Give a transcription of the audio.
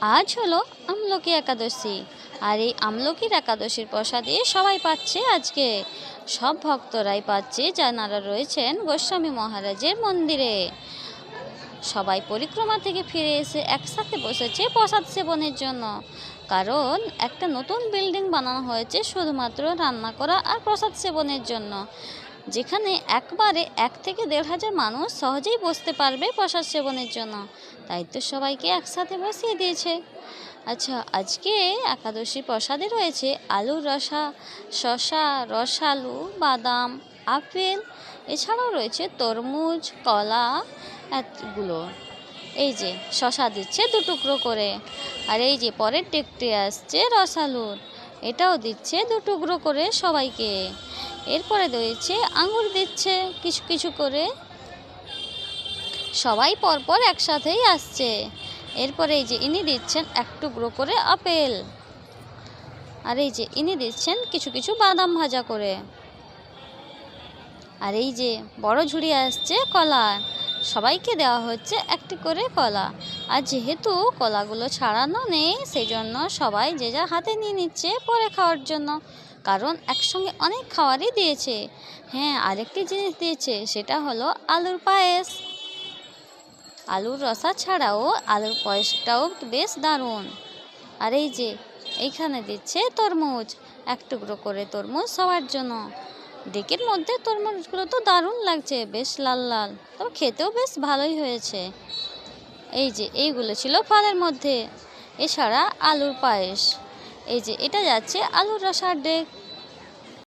আজ হলো আমলকি একাদশী। আর এই আমলকির একাদশীর প্রসাদে সবাই পাচ্ছে আজকে। সব ভক্তরাই পাচ্ছে যারা রয়েছেন গোস্বামী মহারাজের মন্দিরে। সবাই পরিক্রমা থেকে ফিরে এসে একসাথে বসেছে প্রসাদ সেবনের জন্য। কারণ একটা নতুন বিল্ডিং বানানো হয়েছে শুধুমাত্র রান্না করা আর প্রসাদ সেবনের জন্য, যেখানে একবারে 1 থেকে 1,500 মানুষ সহজেই বসতে পারবে প্রসাদ সেবনের জন্য। তাই তো সবাইকে একসাথে বসিয়ে দিয়েছে। আচ্ছা, আজকে একাদশী প্রসাদে রয়েছে আলুর রসা, শসা, রসালু, বাদাম, আপেল, এছাড়াও রয়েছে তরমুজ, কলা এতগুলো। এই যে শসা দিচ্ছে 2 টুকরো করে, আর এই যে পরের টেকটে আসছে রসালুর, এটাও দিচ্ছে 2 টুকরো করে সবাইকে। এরপরে রয়েছে আঙুর দিচ্ছে কিছু কিছু করে, সবাই পরপর একসাথেই আসছে। এরপরে এই যে ইনি দিচ্ছেন 1 টুকরো করে আপেল, আর এই যে ইনি দিচ্ছেন কিছু কিছু বাদাম ভাজা করে, আর এই যে বড় ঝুড়ি আসছে কলা, সবাইকে দেওয়া হচ্ছে 1টি করে কলা। আর যেহেতু কলাগুলো ছাড়ানো নেই, সেই জন্য সবাই যে যার হাতে নিয়ে নিচ্ছে পরে খাওয়ার জন্য, কারণ একসঙ্গে অনেক খাবারই দিয়েছে। হ্যাঁ, আরেকটি জিনিস দিয়েছে, সেটা হলো আলুর পায়েস। আলুর রসা ছাড়াও আলুর পায়েসটাও বেশ দারুণ। আর এই যে এইখানে দিচ্ছে তরমুজ, 1 টুকরো করে তরমুজ সবার জন্য। ডেকের মধ্যে তরমুজগুলো তো দারুণ লাগছে, বেশ লাল লাল, তবে খেতেও বেশ ভালোই হয়েছে। এই যে এইগুলো ছিল ফলের মধ্যে, এছাড়া আলুর পায়েস। এই যে এটা যাচ্ছে আলুর রসার ডেক।